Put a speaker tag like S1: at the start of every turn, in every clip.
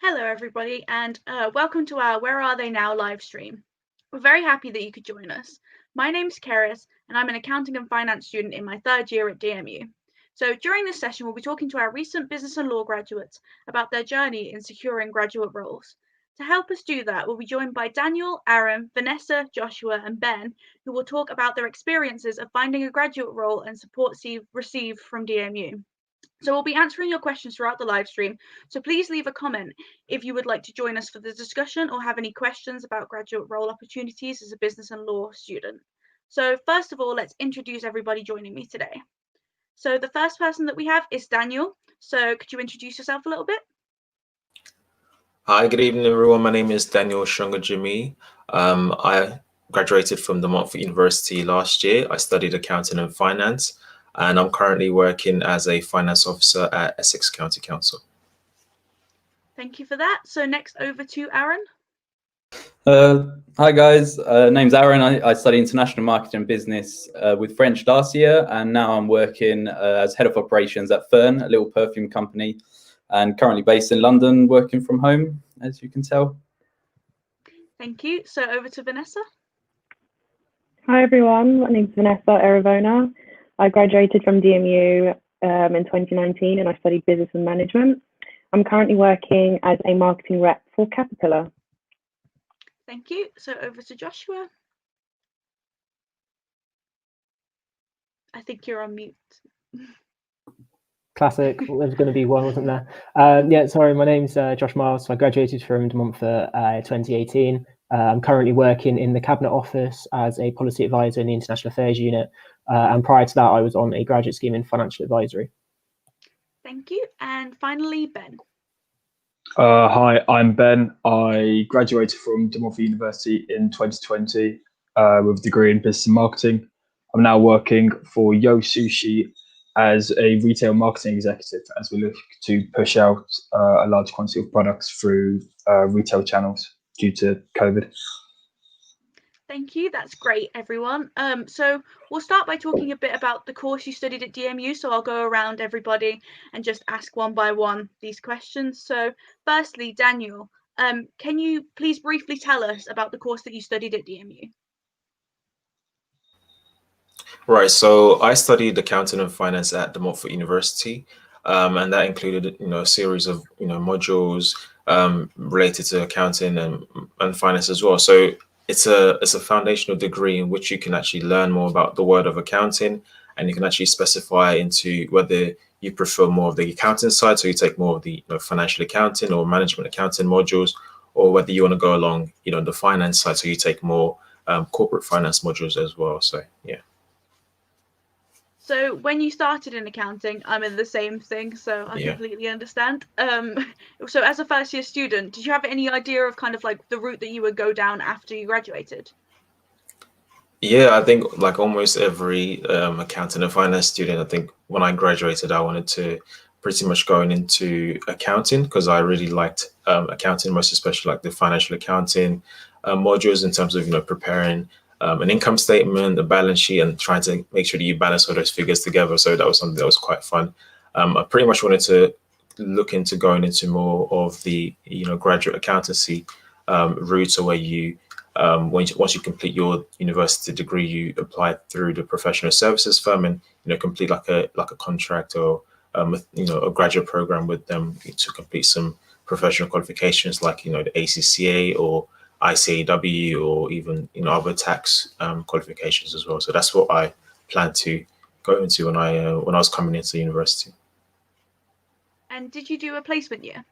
S1: Hello, everybody, and welcome to our Where Are They Now live stream. We're very happy that you could join us. My name's Keris, and I'm an accounting and finance student in my third year at DMU. So during this session, we'll be talking to our recent business and law graduates about their journey in securing graduate roles. To help us do that, we'll be joined by Daniel, Aaron, Vanessa, Joshua, and Ben, who will talk about their experiences of finding a graduate role and support received from DMU. So we'll be answering your questions throughout the live stream. So please leave a comment if you would like to join us for the discussion or have any questions about graduate role opportunities as a business and law student. So first of all, let's introduce everybody joining me today. So the first person that we have is Daniel. So could you introduce yourself a little bit?
S2: Hi, good evening, everyone. My name is Daniel Shunga Jimmy. I graduated from the Montfort University last year. I studied accounting and finance, and I'm currently working as a finance officer at Essex County Council.
S1: Thank you for that. So next over to Aaron.
S3: Hi guys, name's Aaron. I study international marketing and business with French last year, and now I'm working as head of operations at Fern, a little perfume company, and currently based in London, working from home, as you can tell.
S1: Thank you. So over to Vanessa.
S4: Hi everyone, my name's Vanessa Eravona. I graduated from DMU in 2019 and I studied business and management. I'm currently working as a marketing rep for Caterpillar.
S1: Thank you. So over to Joshua. I think you're on mute.
S5: Classic. There's going to be one, wasn't there? Sorry, my name's Josh Miles. So I graduated from De Montfort 2018. I'm currently working in the Cabinet Office as a policy advisor in the International Affairs Unit. And prior to that, I was on a graduate scheme in financial advisory.
S1: Thank you. And finally, Ben.
S6: Hi, I'm Ben. I graduated from De Montfort University in 2020 with a degree in business and marketing. I'm now working for Yo Sushi as a retail marketing executive as we look to push out a large quantity of products through retail channels due to COVID.
S1: Thank you. That's great, everyone. So we'll start by talking a bit about the course you studied at DMU. So I'll go around everybody and just ask one by one these questions. So firstly, Daniel, can you please briefly tell us about the course that you studied at DMU?
S2: Right, so I studied accounting and finance at De Montfort University, and that included, a series of, modules related to accounting and finance as well. So it's a foundational degree in which you can actually learn more about the world of accounting, and you can actually specify into whether you prefer more of the accounting side, so you take more of the financial accounting or management accounting modules, or whether you want to go along the finance side, so you take more corporate finance modules as well. So yeah.
S1: So when you started in accounting, I'm in the same thing, so I completely understand. So as a first year student, did you have any idea of kind of like the route that you would go down after you graduated?
S2: Yeah, I think like almost every accounting and finance student, I think when I graduated, I wanted to pretty much going into accounting because I really liked accounting, most especially like the financial accounting modules in terms of, preparing an income statement, a balance sheet, and trying to make sure that you balance all those figures together. So that was something that was quite fun. I pretty much wanted to look into going into more of the, graduate accountancy route, or where you, once you complete your university degree, you apply through the professional services firm and, complete like a contract or, a graduate program with them to complete some professional qualifications like, the ACCA or ICAW, or even other tax qualifications as well. So that's what I planned to go into when I was coming into university.
S1: And did you do a placement year?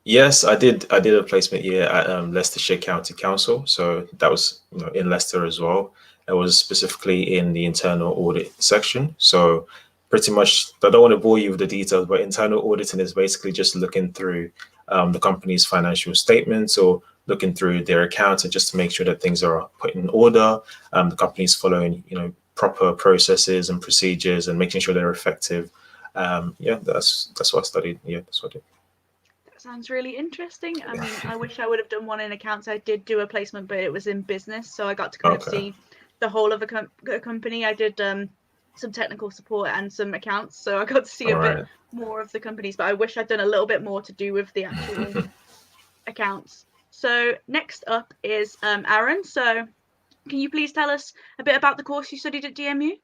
S2: Yes, I did. I did a placement year at Leicestershire County Council. So that was in Leicester as well. It was specifically in the internal audit section. So pretty much, I don't want to bore you with the details, but internal auditing is basically just looking through the company's financial statements or looking through their accounts, and just to make sure that things are put in order. The company's following, proper processes and procedures, and making sure they're effective. That's what I studied. Yeah, that's what I did.
S1: That sounds really interesting. I mean, I wish I would have done one in accounts. I did do a placement, but it was in business, so I got to kind of see the whole of a company. I did some technical support and some accounts, so I got to see a bit more of the companies, but I wish I'd done a little bit more to do with the actual accounts. So next up is Aaron. So can you please tell us a bit about the course you studied at DMU?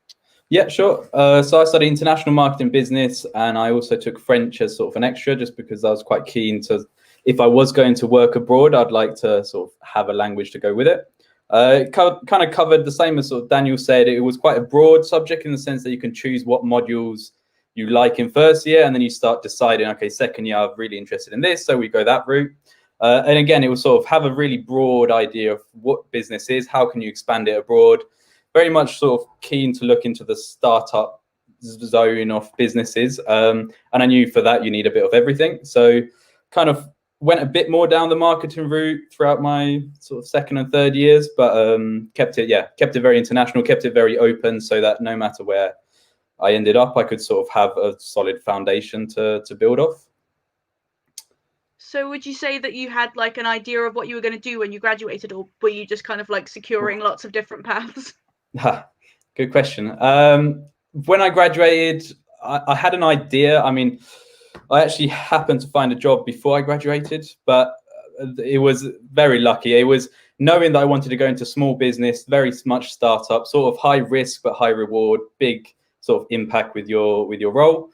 S3: Yeah, sure. So I studied international marketing business, and I also took French as sort of an extra, just because I was quite keen to, if I was going to work abroad, I'd like to sort of have a language to go with it. It kind of covered the same as sort of Daniel said. It was quite a broad subject in the sense that you can choose what modules you like in first year, and then you start deciding, okay, second year I'm really interested in this, so we go that route. And again, it will sort of have a really broad idea of what business is, how can you expand it abroad. Very much sort of keen to look into the startup zone of businesses. And I knew for that you need a bit of everything. So kind of went a bit more down the marketing route throughout my sort of second and third years, but kept it very international, kept it very open, so that no matter where I ended up, I could sort of have a solid foundation to build off.
S1: So would you say that you had like an idea of what you were going to do when you graduated, or were you just kind of like securing lots of different paths?
S3: Good question. When I graduated, I had an idea. I mean, I actually happened to find a job before I graduated, but it was very lucky. It was knowing that I wanted to go into small business, very much startup, sort of high risk but high reward, big sort of impact with your role.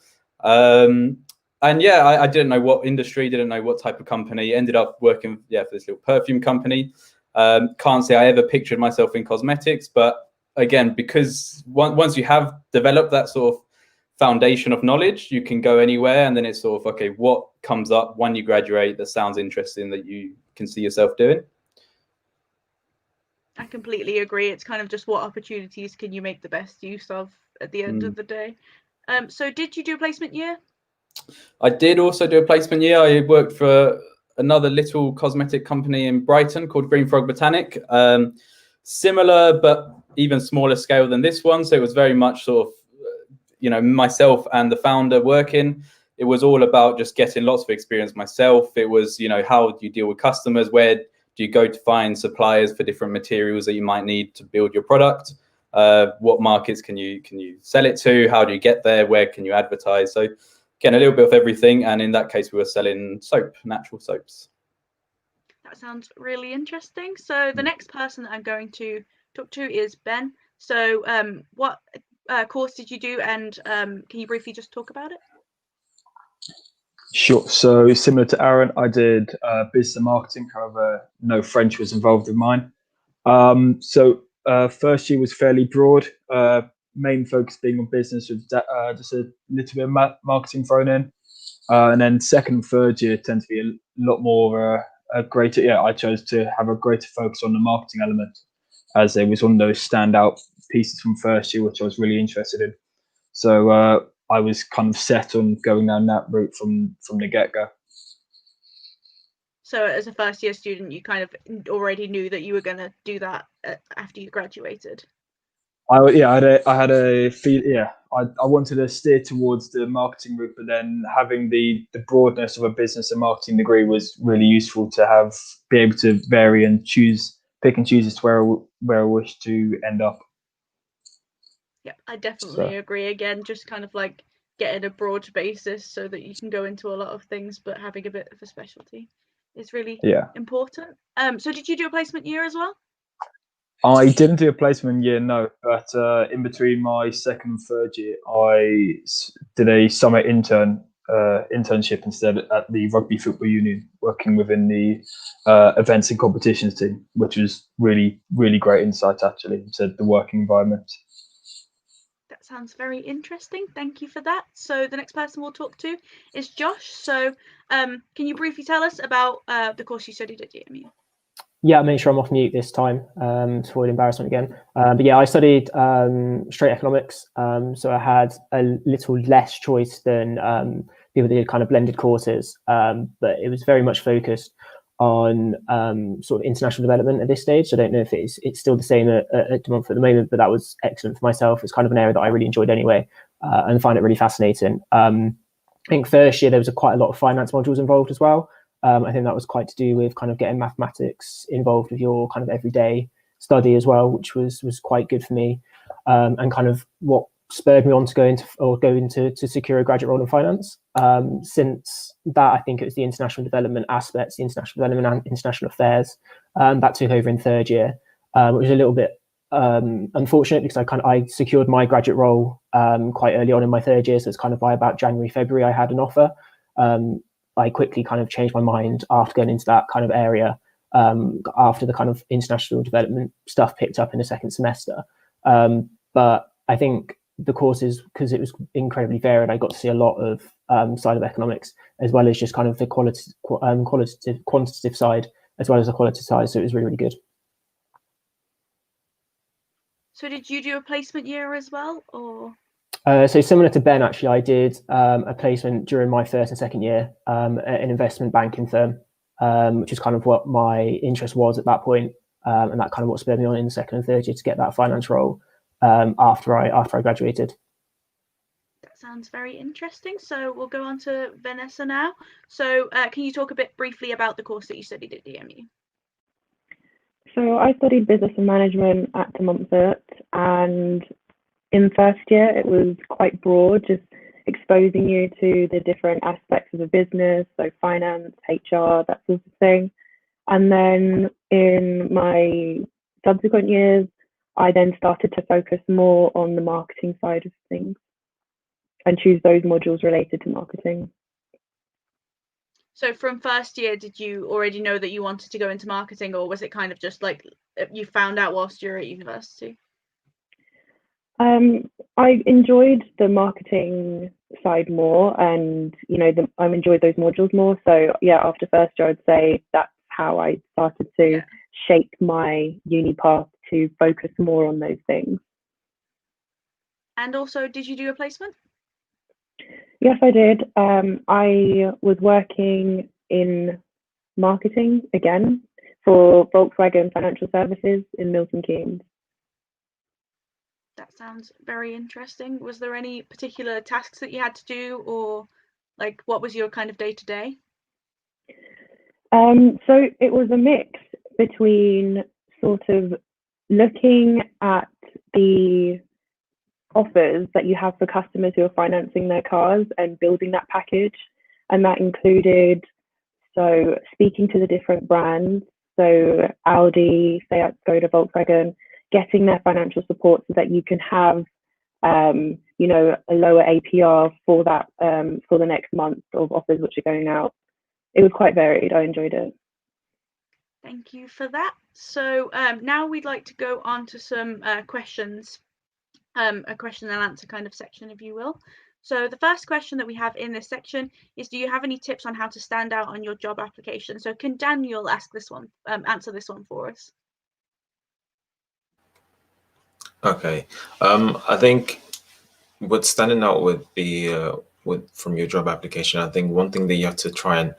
S3: And yeah, I didn't know what industry, didn't know what type of company. Ended up working for this little perfume company. Can't say I ever pictured myself in cosmetics, but again, because once you have developed that sort of foundation of knowledge, you can go anywhere, and then it's sort of, okay, what comes up when you graduate that sounds interesting that you can see yourself doing?
S1: I completely agree. It's kind of just what opportunities can you make the best use of at the end of the day. So did you do a placement year?
S3: I did also do a placement year. I worked for another little cosmetic company in Brighton called Green Frog Botanic. Similar, but even smaller scale than this one. So it was very much sort of, myself and the founder working. It was all about just getting lots of experience myself. It was, how do you deal with customers? Where do you go to find suppliers for different materials that you might need to build your product? What markets can you sell it to? How do you get there? Where can you advertise? So again, a little bit of everything. And in that case, we were selling soap, natural soaps.
S1: That sounds really interesting. So the next person that I'm going to talk to is Ben. So what course did you do, and can you briefly just talk about it?
S6: Sure. So similar to Aaron, I did business and marketing. However, no French was involved in mine. So first year was fairly broad. Main focus being on business with just a little bit of marketing thrown in. And then second and third year tend to be a lot more a greater. Yeah, I chose to have a greater focus on the marketing element, as it was one of those standout pieces from first year, which I was really interested in. So I was kind of set on going down that route from the get-go.
S1: So as a first year student, you kind of already knew that you were going to do that after you graduated.
S6: I had a feel. Yeah, I wanted to steer towards the marketing route, but then having the broadness of a business and marketing degree was really useful to be able to vary and pick and choose as to where I wish to end up.
S1: Yeah, I definitely agree. Again, just kind of like getting a broad basis so that you can go into a lot of things, but having a bit of a specialty is really important. So did you do a placement year as well?
S6: I didn't do a placement year, no, but in between my second and third year, I did a summer internship instead at the Rugby Football Union, working within the events and competitions team, which was really, really great insight actually into the working environment.
S1: That sounds very interesting. Thank you for that. So the next person we'll talk to is Josh. So can you briefly tell us about the course you studied at DMU?
S5: Yeah, I'll make sure I'm off mute this time to avoid embarrassment again. But yeah, I studied straight economics, so I had a little less choice than people that did kind of blended courses, but it was very much focused on sort of international development at this stage. So I don't know if it's still the same at De Montfort at the moment, but that was excellent for myself. It's kind of an area that I really enjoyed anyway, and find it really fascinating. I think first year there was quite a lot of finance modules involved as well. I think that was quite to do with kind of getting mathematics involved with your kind of everyday study as well, which was quite good for me. And kind of what spurred me on to go into to secure a graduate role in finance. Since that, I think it was the international development aspects, the international development and international affairs that took over in third year, which was a little bit unfortunate because I secured my graduate role quite early on in my third year. So it's kind of by about January, February, I had an offer. I quickly kind of changed my mind after going into that kind of area, after the kind of international development stuff picked up in the second semester. But I think the courses, because it was incredibly varied, I got to see a lot of side of economics, as well as just kind of the quantitative side, as well as the qualitative side. So it was really, really good.
S1: So did you do a placement year as well, or?
S5: So similar to Ben, actually, I did a placement during my first and second year at an investment banking firm, which is kind of what my interest was at that point, and that kind of what spurred me on in the second and third year to get that finance role after I graduated.
S1: That sounds very interesting. So we'll go on to Vanessa now. So can you talk a bit briefly about the course that you studied at DMU?
S4: So I studied business and management at De Montfort, and in first year it was quite broad, just exposing you to the different aspects of the business, so finance, HR, that sort of thing. And then in my subsequent years, I then started to focus more on the marketing side of things and choose those modules related to marketing.
S1: So from first year, did you already know that you wanted to go into marketing, or was it kind of just like you found out whilst you were at university?
S4: I enjoyed the marketing side more, and I enjoyed those modules more. So yeah, after first year, I'd say that's how I started to shape my uni path to focus more on those things.
S1: And also, did you do a placement?
S4: Yes, I did. I was working in marketing again for Volkswagen Financial Services in Milton Keynes.
S1: That sounds very interesting. Was there any particular tasks that you had to do, or like what was your kind of day to day?
S4: So it was a mix between sort of looking at the offers that you have for customers who are financing their cars and building that package. And that included, so speaking to the different brands, so Audi, Seat, Skoda, Volkswagen, getting their financial support so that you can have, a lower APR for that, for the next month of offers which are going out. It was quite varied. I enjoyed it.
S1: Thank you for that. So now we'd like to go on to some questions, a question and answer kind of section, if you will. So the first question that we have in this section is, do you have any tips on how to stand out on your job application? So can Daniel answer this one for us?
S2: Okay. I think with standing out with from your job application, I think one thing that you have to try and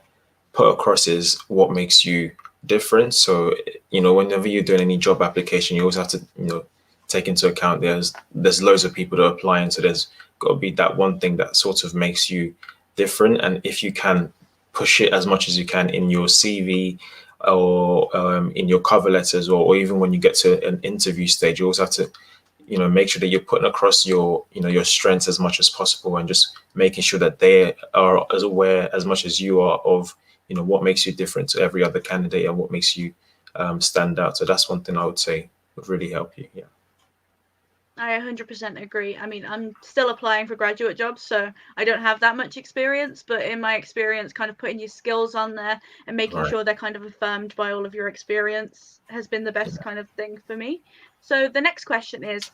S2: put across is what makes you different. So, whenever you're doing any job application, you always have to, take into account there's loads of people that are applying. So there's got to be that one thing that sort of makes you different. And if you can push it as much as you can in your CV or in your cover letters, or even when you get to an interview stage, you also have to, make sure that you're putting across your strengths as much as possible, and just making sure that they are as aware as much as you are of, what makes you different to every other candidate and what makes you stand out. So that's one thing I would say would really help you. Yeah.
S1: I 100% agree. I mean, I'm still applying for graduate jobs, so I don't have that much experience, but in my experience, kind of putting your skills on there and making sure they're kind of affirmed by all of your experience has been the best kind of thing for me. So the next question is,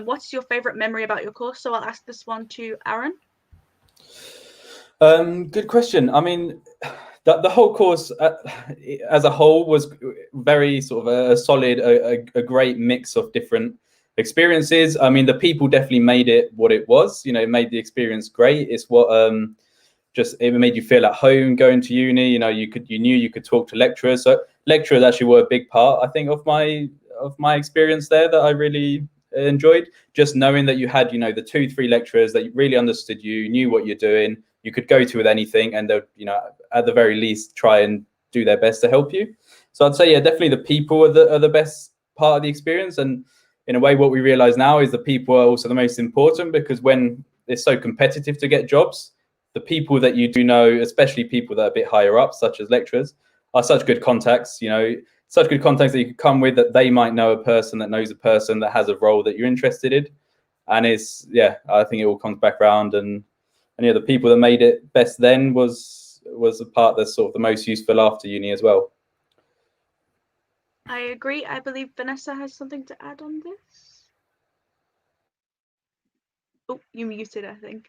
S1: what's your favorite memory about your course? So I'll ask this one to Aaron.
S3: Good question. I mean, the whole course as a whole was very sort of a solid, a great mix of different experiences. I mean, the people definitely made it what it was. It made the experience great. It's what it made you feel at home going to uni. You knew you could talk to lecturers. So lecturers actually were a big part, I think, of my experience there that I really enjoyed. Just knowing that you had, the 2-3 lecturers that really understood you, knew what you're doing, you could go to with anything, and they'll, at the very least, try and do their best to help you. So I'd say, yeah, definitely the people are the best part of the experience. And in a way, what we realize now is that people are also the most important, because when it's so competitive to get jobs, the people that you do know, especially people that are a bit higher up, such as lecturers, are such good contacts, such good contacts that you could come with, that they might know a person that knows a person that has a role that you're interested in. And I think it all comes back around. And the people that made it best then was the part that's sort of the most useful after uni as well.
S1: I agree. I believe Vanessa has something to add on this. Oh, you muted, I think.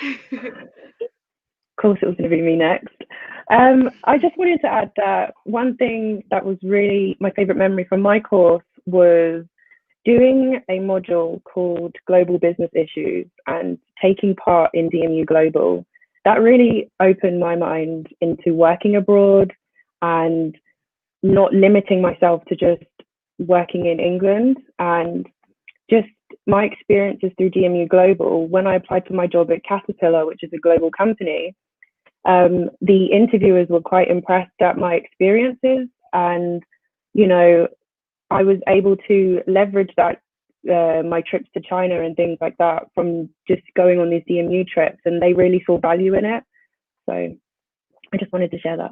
S4: Of course, it was going to be me next. I just wanted to add that one thing that was really my favorite memory from my course was doing a module called Global Business Issues and taking part in DMU Global. That really opened my mind into working abroad and not limiting myself to just working in England, and just my experiences through DMU Global. When I applied for my job at Caterpillar, which is a global company, the interviewers were quite impressed at my experiences, and I was able to leverage that, my trips to China and things like that, from just going on these DMU trips, and they really saw value in it. So I just wanted to share that.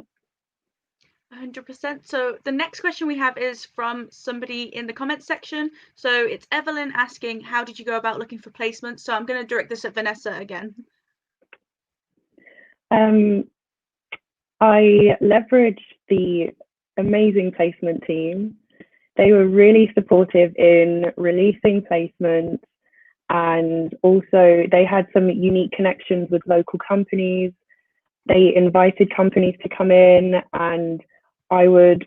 S1: 100%. So the next question we have is from somebody in the comments section. So it's Evelyn asking, how did you go about looking for placements? So I'm going to direct this at Vanessa again.
S4: I leveraged the amazing placement team. They were really supportive in releasing placements, and also they had some unique connections with local companies. They invited companies to come in, and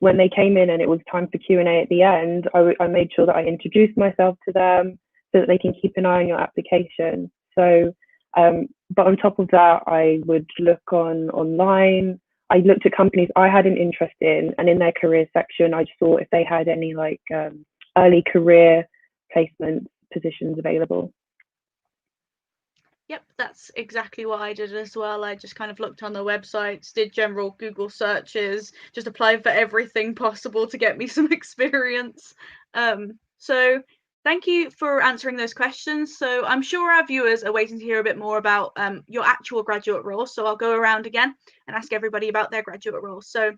S4: when they came in and it was time for Q&A at the end, I made sure that I introduced myself to them so that they can keep an eye on your application. So, but on top of that, I would look online. I looked at companies I had an interest in, and in their career section, I saw if they had any early career placement positions available.
S1: Yep, that's exactly what I did as well. I just kind of looked on the websites, did general Google searches, just applied for everything possible to get me some experience. So thank you for answering those questions. So I'm sure our viewers are waiting to hear a bit more about your actual graduate role. So I'll go around again and ask everybody about their graduate role. So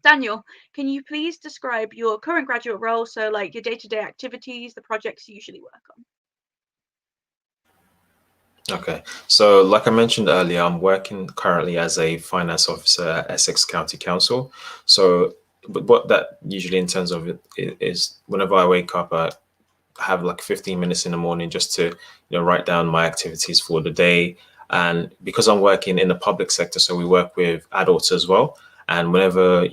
S1: Daniel, can you please describe your current graduate role? So like your day-to-day activities, the projects you usually work on.
S2: Okay, so like I mentioned earlier, I'm working currently as a finance officer at Essex County Council. So what that usually in terms of it is, whenever I wake up, I have like 15 minutes in the morning just to write down my activities for the day. And because I'm working in the public sector, so we work with adults as well. And whenever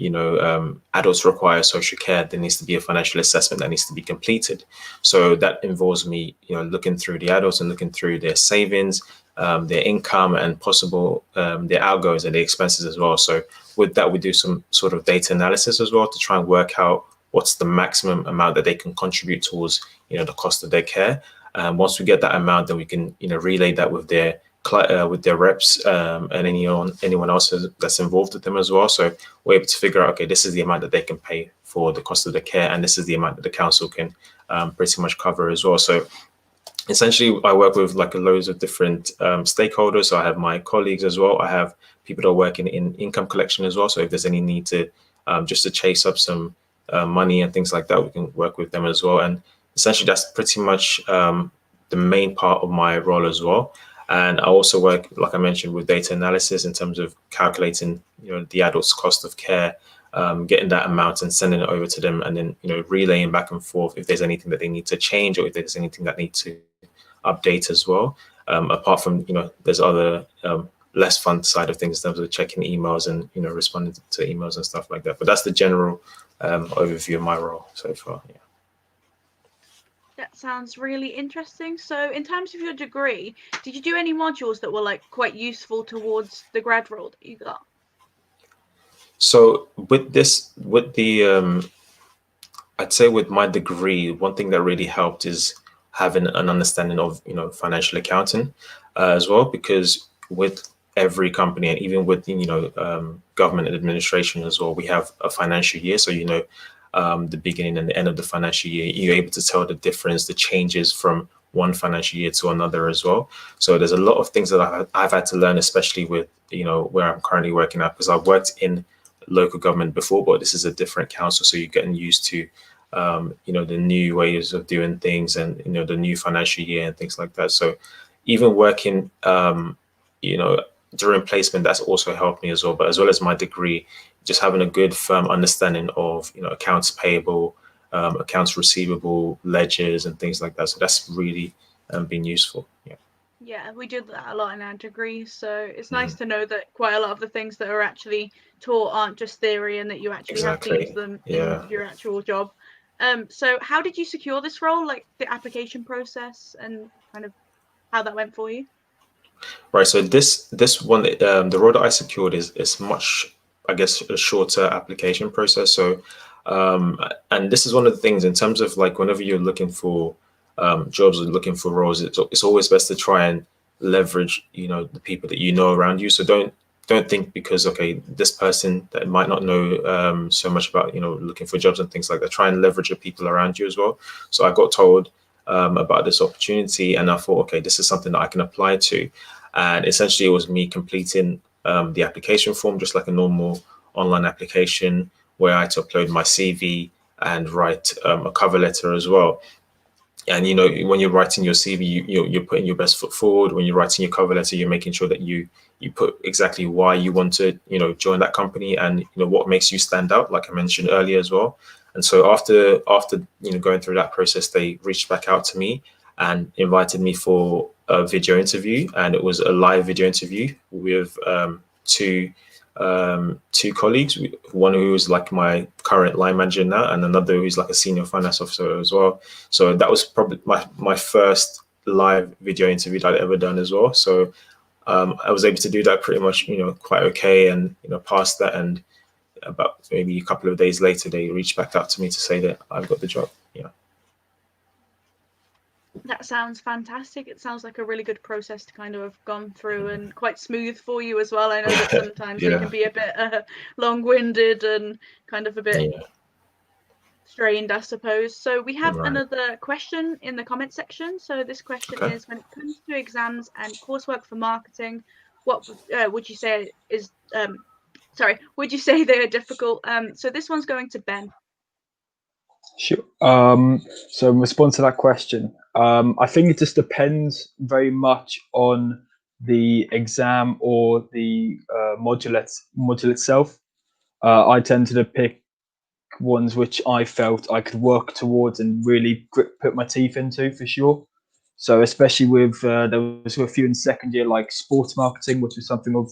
S2: adults require social care, there needs to be a financial assessment that needs to be completed. So that involves me, looking through the adults and looking through their savings, their income, and possible their outgoings and the expenses as well. So with that, we do some sort of data analysis as well to try and work out what's the maximum amount that they can contribute towards, the cost of their care. Once we get that amount, then we can, relay that with their reps and anyone else that's involved with them as well. So we're able to figure out, okay, this is the amount that they can pay for the cost of the care, and this is the amount that the council can pretty much cover as well. So essentially, I work with loads of different stakeholders. So I have my colleagues as well. I have people that are working in income collection as well. So if there's any need to just to chase up some money and things like that, we can work with them as well. And essentially, that's pretty much the main part of my role as well. And I also work, like I mentioned, with data analysis in terms of calculating, the adult's cost of care, getting that amount and sending it over to them, and then, relaying back and forth if there's anything that they need to change or if there's anything that needs to update as well. Apart from, there's other less fun side of things in terms of checking emails and, responding to emails and stuff like that. But that's the general overview of my role so far. Yeah.
S1: That sounds really interesting. So in terms of your degree, did you do any modules that were quite useful towards the grad role that you got?
S2: So I'd say with my degree, one thing that really helped is having an understanding of, financial accounting as well, because with every company and even with, government administration as well, we have a financial year. So, the beginning and the end of the financial year, you're able to tell the difference, the changes from one financial year to another as well. So there's a lot of things that I've had to learn, especially with, where I'm currently working at, because I've worked in local government before, but this is a different council. So you're getting used to, the new ways of doing things and, the new financial year and things like that. So even working, during placement, that's also helped me as well. But as well as my degree, just having a good firm understanding of, accounts payable, accounts receivable, ledgers and things like that. So that's really been useful. Yeah.
S1: Yeah, we did that a lot in our degree. So it's nice to know that quite a lot of the things that are actually taught aren't just theory and that you actually have to use them in your actual job. So how did you secure this role, like the application process and kind of how that went for you?
S2: Right. So this one, the role that I secured is much, I guess, a shorter application process. So, and this is one of the things in terms of like whenever you're looking for jobs or looking for roles, it's always best to try and leverage, the people that you know around you. So don't think because, okay, this person that might not know so much about, looking for jobs and things like that, try and leverage the people around you as well. So I got told about this opportunity and I thought, okay, this is something that I can apply to. And essentially it was me completing the application form, just like a normal online application, where I had to upload my CV and write a cover letter as well. And, when you're writing your CV, you're putting your best foot forward. When you're writing your cover letter, you're making sure that you put exactly why you want to, join that company and, what makes you stand out, like I mentioned earlier as well. And so after going through that process, they reached back out to me and invited me for a video interview. And it was a live video interview with two colleagues, one who was like my current line manager now, and another who's like a senior finance officer as well. So that was probably my first live video interview that I'd ever done as well. So I was able to do that pretty much, quite okay, and passed that. And about maybe a couple of days later, they reached back out to me to say that I've got the job. Yeah.
S1: That sounds fantastic. It sounds like a really good process to kind of have gone through and quite smooth for you as well. I know that sometimes they can be a bit long-winded and kind of a bit strained, I suppose. So we have another question in the comment section. So this question is, when it comes to exams and coursework for marketing, what would you say is, would you say they are difficult? So this one's going to Ben.
S6: Sure. So in response to that question, I think it just depends very much on the exam or the module itself. I tended to pick ones which I felt I could work towards and really put my teeth into for sure. So especially with there was a few in second year, like sports marketing, which was something of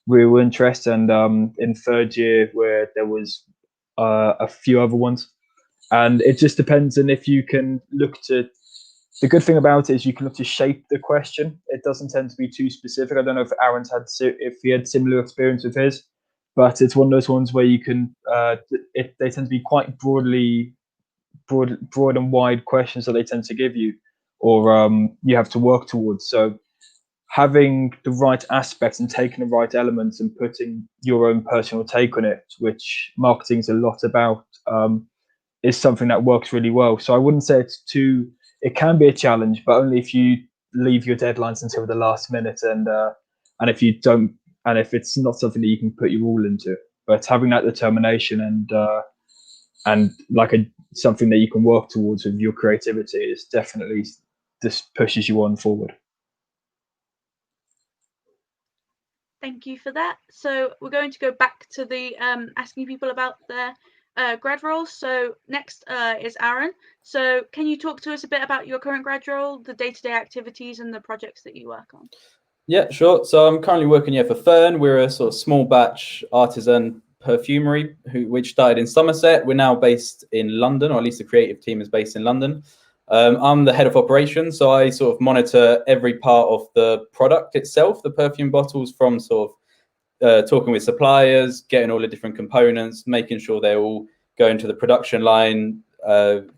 S6: real interest, and in third year where there was a few other ones. And it just depends on if you can look to. The good thing about it is you can look to shape the question. It doesn't tend to be too specific. I don't know if he had similar experience with his, but it's one of those ones where you can. They tend to be quite broad and wide questions that they tend to give you, or you have to work towards. So having the right aspects and taking the right elements and putting your own personal take on it, which marketing is a lot about, is something that works really well. So I wouldn't say it can be a challenge, but only if you leave your deadlines until the last minute, and if you don't, and if it's not something that you can put your all into. But having that determination and like something that you can work towards with your creativity is definitely just pushes you on forward.
S1: Thank you for that. So we're going to go back to the asking people about their grad roles. So next is Aaron. So can you talk to us a bit about your current grad role, the day-to-day activities and the projects that you work on?
S3: Yeah, sure. So I'm currently working here for Fern. We're a sort of small batch artisan perfumery which started in Somerset. We're now based in London, or at least the creative team is based in London. I'm the head of operations, so I sort of monitor every part of the product itself, the perfume bottles, from sort of talking with suppliers, getting all the different components, making sure they're all going to the production line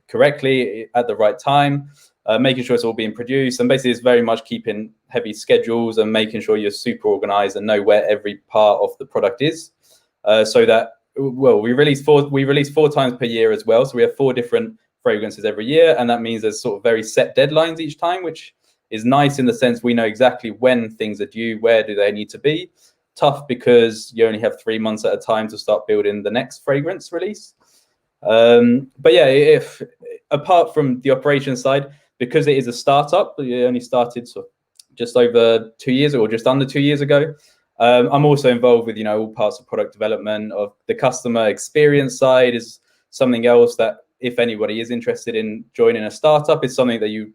S3: correctly at the right time, making sure it's all being produced. And basically it's very much keeping heavy schedules and making sure you're super organized and know where every part of the product is, so that well, we release 4 times per year as well. So we have 4 different fragrances every year, and that means there's sort of very set deadlines each time, which is nice in the sense we know exactly when things are due, where do they need to be. Tough because you only have 3 months at a time to start building the next fragrance release. But yeah, if apart from the operations side, because it is a startup, it only started just over 2 years or just under 2 years ago. I'm also involved with, all parts of product development. Of the customer experience side is something else that, if anybody is interested in joining a startup, is something that you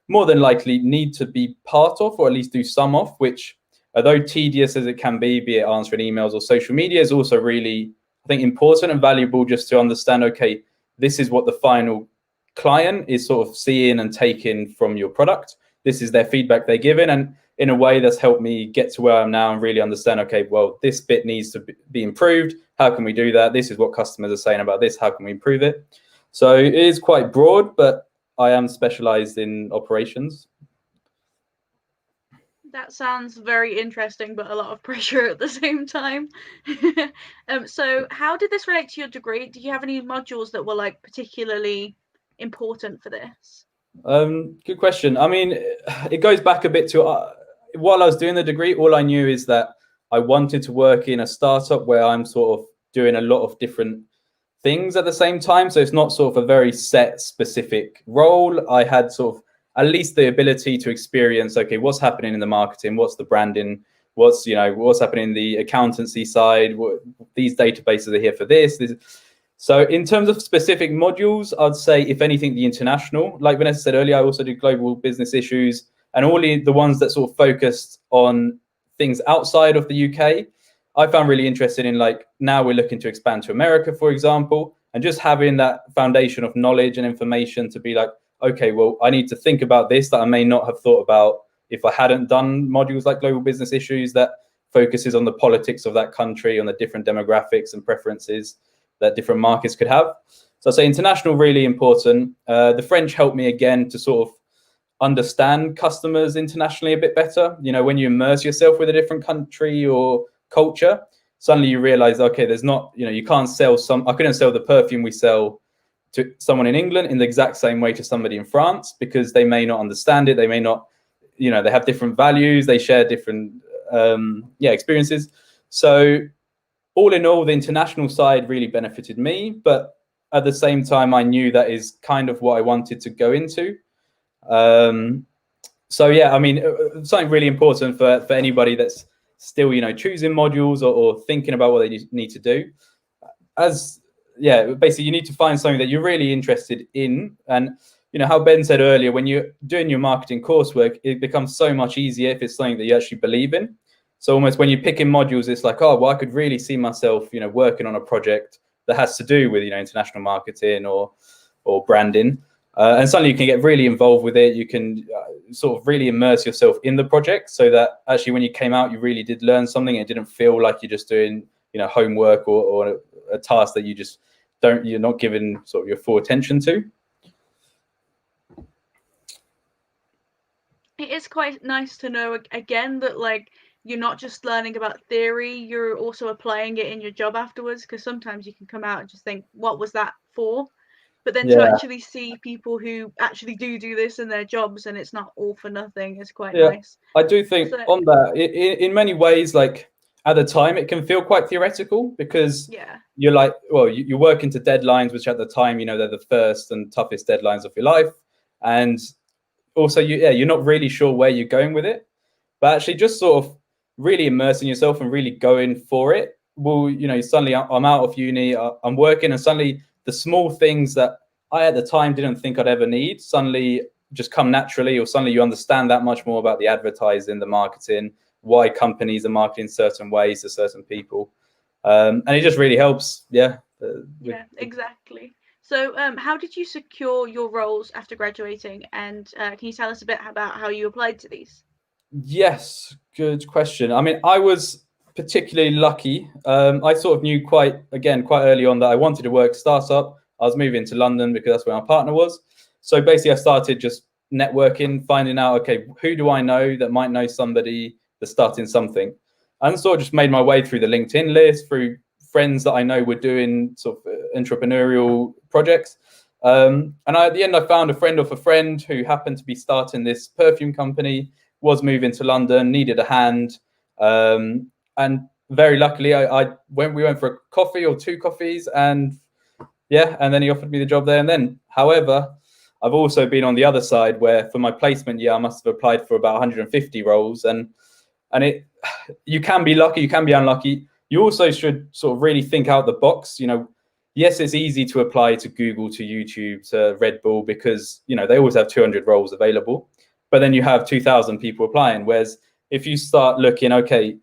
S3: more than likely need to be part of, or at least do some of, which, although tedious as it can be it answering emails or social media, is also really, I think, important and valuable just to understand, okay, this is what the final client is sort of seeing and taking from your product. This is their feedback they're giving. And in a way, that's helped me get to where I'm now and really understand, okay, well, this bit needs to be improved. How can we do that? This is what customers are saying about this. How can we improve it? So it is quite broad, but I am specialized in operations.
S1: That sounds very interesting, but a lot of pressure at the same time. So how did this relate to your degree? Do you have any modules that were like particularly important for this?
S3: Good question. I mean, it goes back a bit to while I was doing the degree, all I knew is that I wanted to work in a startup where I'm sort of doing a lot of different things at the same time. So it's not sort of a very set specific role. I had sort of at least the ability to experience, okay, what's happening in the marketing, what's the branding, what's happening in the accountancy side, these databases are here for this. So in terms of specific modules, I'd say, if anything, the international, like Vanessa said earlier, I also did global business issues, and all the ones that sort of focused on things outside of the UK, I found really interested in. Like, now we're looking to expand to America, for example, and just having that foundation of knowledge and information to be like, okay, well, I need to think about this that I may not have thought about if I hadn't done modules like global business issues that focuses on the politics of that country, on the different demographics and preferences that different markets could have. So I'd say international, really important. The French helped me again to sort of understand customers internationally a bit better. When you immerse yourself with a different country or culture, suddenly you realize, okay, there's not, you can't sell I couldn't sell the perfume we sell to someone in England in the exact same way to somebody in France, because they may not understand it. They may not, they have different values. They share different, experiences. So all in all, the international side really benefited me, but at the same time, I knew that is kind of what I wanted to go into. So yeah, I mean, something really important for anybody that's still, choosing modules or thinking about what they need to do. Basically, you need to find something that you're really interested in. And, how Ben said earlier, when you're doing your marketing coursework, it becomes so much easier if it's something that you actually believe in. So almost when you're picking modules, it's like, oh, well, I could really see myself, working on a project that has to do with, international marketing or branding. And suddenly you can get really involved with it. You can sort of really immerse yourself in the project, so that actually when you came out, you really did learn something. It didn't feel like you're just doing, homework or a task that you're not giving sort of your full attention to.
S1: It is quite nice to know again that like you're not just learning about theory, you're also applying it in your job afterwards, because sometimes you can come out and just think, what was that for? But then to actually see people who actually do this in their jobs and it's not all for nothing is quite nice.
S3: I do think on that, in many ways, like at the time, it can feel quite theoretical, because you're like, well, you're working to deadlines, which at the time, they're the first and toughest deadlines of your life. And also, you're not really sure where you're going with it. But actually just sort of really immersing yourself and really going for it. Well, suddenly I'm out of uni, I'm working, and suddenly the small things that I at the time didn't think I'd ever need suddenly just come naturally, or suddenly you understand that much more about the advertising, the marketing, why companies are marketing certain ways to certain people. And it just really helps. Exactly.
S1: So how did you secure your roles after graduating? And can you tell us a bit about how you applied to these?
S3: Yes, good question. I mean, I was particularly lucky. I sort of knew quite early on that I wanted to work startup. I was moving to London because that's where my partner was. So basically I started just networking, finding out, okay, who do I know that might know somebody that's starting something? And sort of just made my way through the LinkedIn list, through friends that I know were doing sort of entrepreneurial projects. And at the end, I found a friend of a friend who happened to be starting this perfume company, was moving to London, needed a hand. And very luckily, we went for a coffee or 2 coffees, and then he offered me the job there and then. However, I've also been on the other side where for my placement year, I must have applied for about 150 roles, and you can be lucky, you can be unlucky. You also should sort of really think out the box. Yes, it's easy to apply to Google, to YouTube, to Red Bull, because, they always have 200 roles available, but then you have 2,000 people applying. Whereas if you start looking, okay,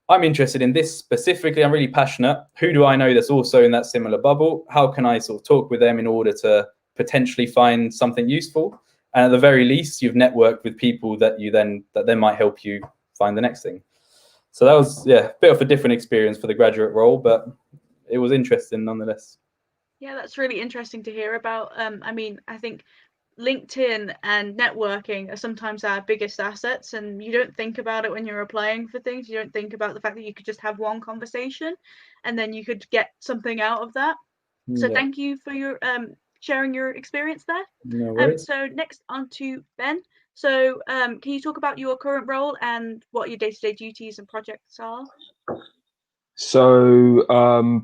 S3: I'm interested in this specifically, I'm really passionate. Who do I know that's also in that similar bubble? How can I sort of talk with them in order to potentially find something useful? And at the very least, you've networked with people that then might help you find the next thing. So that was, a bit of a different experience for the graduate role, but it was interesting nonetheless.
S1: Yeah, that's really interesting to hear about. I think LinkedIn and networking are sometimes our biggest assets, and you don't think about it when you're applying for things. You don't think about the fact that you could just have one conversation and then you could get something out of that. So thank you for your sharing your experience there.
S3: No worries.
S1: So next on to Ben. So can you talk about your current role and what your day-to-day duties and projects are?
S6: So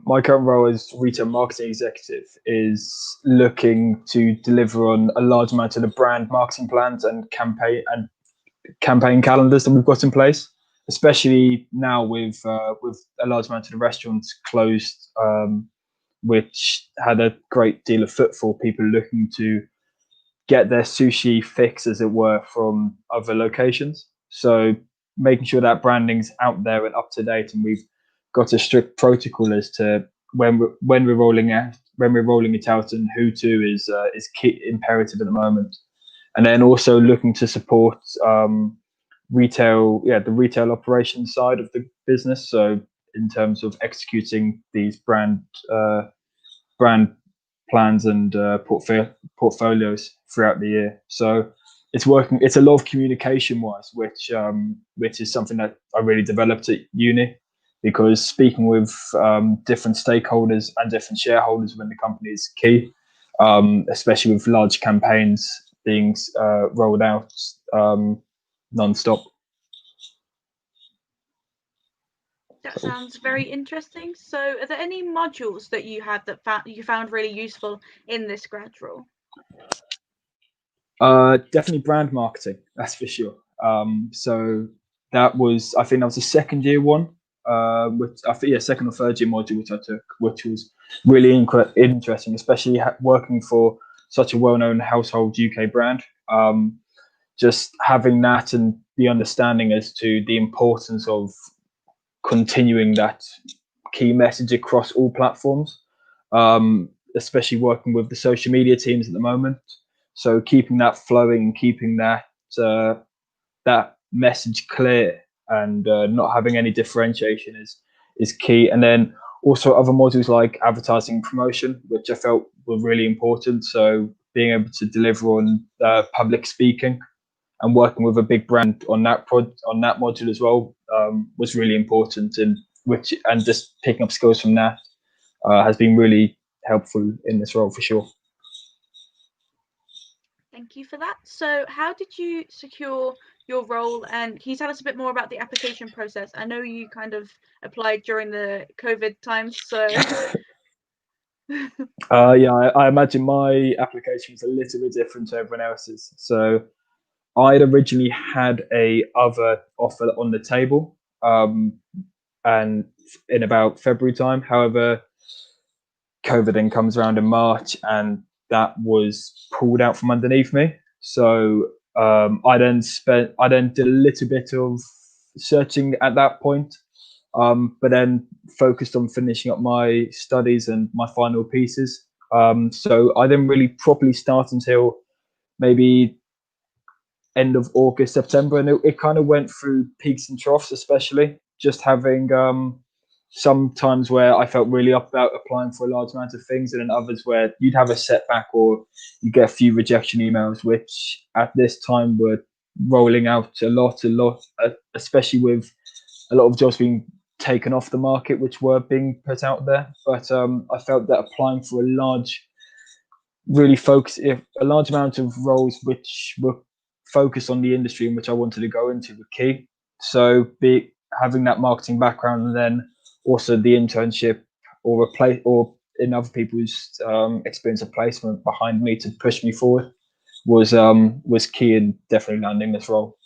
S6: my current role as retail marketing executive is looking to deliver on a large amount of the brand marketing plans and campaign calendars that we've got in place, especially now with a large amount of the restaurants closed, which had a great deal of footfall, people looking to get their sushi fix, as it were, from other locations. So making sure that branding's out there and up to date, and we've got a strict protocol as to when we're rolling it out and who to is key imperative at the moment. And then also looking to support the retail operations side of the business. So in terms of executing these brand plans and portfolios throughout the year. So it's a lot of communication wise, which is something that I really developed at uni, because speaking with different stakeholders and different shareholders within the company is key, especially with large campaigns being rolled out non-stop.
S1: That sounds very interesting. So are there any modules that you had that you found really useful in this grad role?
S6: Definitely brand marketing, that's for sure. So I think that was a second year one, second or third year module which I took, which was really interesting, especially working for such a well-known household UK brand. Just having that and the understanding as to the importance of continuing that key message across all platforms, especially working with the social media teams at the moment. So keeping that flowing, keeping that message clear, and not having any differentiation is key. And then also other modules like advertising and promotion, which I felt were really important. So being able to deliver on public speaking and working with a big brand on that module as well was really important, and just picking up skills from that has been really helpful in this role for sure.
S1: Thank you for that. So how did you secure your role, and can you tell us a bit more about the application process? I know you kind of applied during the COVID times, so
S6: I imagine my application was a little bit different to everyone else's. So I'd originally had a other offer on the table, and in about February time. However, COVID then comes around in March, and that was pulled out from underneath me. So I then did a little bit of searching at that point, but then focused on finishing up my studies and my final pieces. So I didn't really properly start until maybe end of August, September, and it kind of went through peaks and troughs, especially just having some times where I felt really up about applying for a large amount of things, and then others where you'd have a setback or you get a few rejection emails, which at this time were rolling out a lot, especially with a lot of jobs being taken off the market, which were being put out there. But I felt that applying for a large amount of roles which were focused on the industry in which I wanted to go into were key. So having that marketing background, and then also the internship or in other people's experience of placement behind me to push me forward was key in definitely landing this role.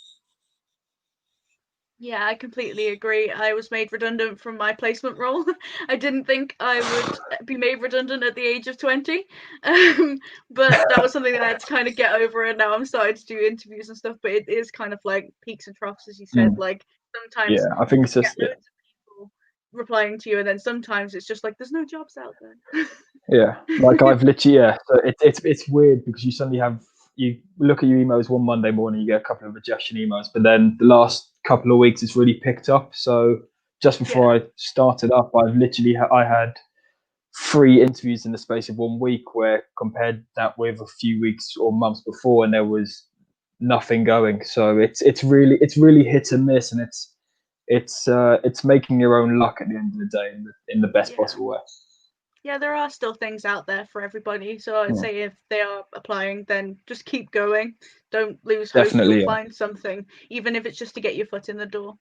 S1: Yeah, I completely agree. I was made redundant from my placement role. I didn't think I would be made redundant at the age of 20, but that was something that I had to kind of get over, and now I'm starting to do interviews and stuff, but it is kind of like peaks and troughs, as you said. Like sometimes
S6: I think it's
S1: you
S6: just
S1: get loads of people replying to you, and then sometimes it's just like there's no jobs out there.
S6: Like I've literally so it's weird because you suddenly you look at your emails one Monday morning, you get a couple of rejection emails, but then the last couple of weeks it's really picked up. So just before I started up, I had 3 interviews in the space of 1 week, where compared that with a few weeks or months before, and there was nothing going. So it's really hit and miss, and it's making your own luck at the end of the day in the best possible way.
S1: Yeah, there are still things out there for everybody. So I'd say if they are applying, then just keep going. Don't lose hope. You'll find something, even if it's just to get your foot in the door.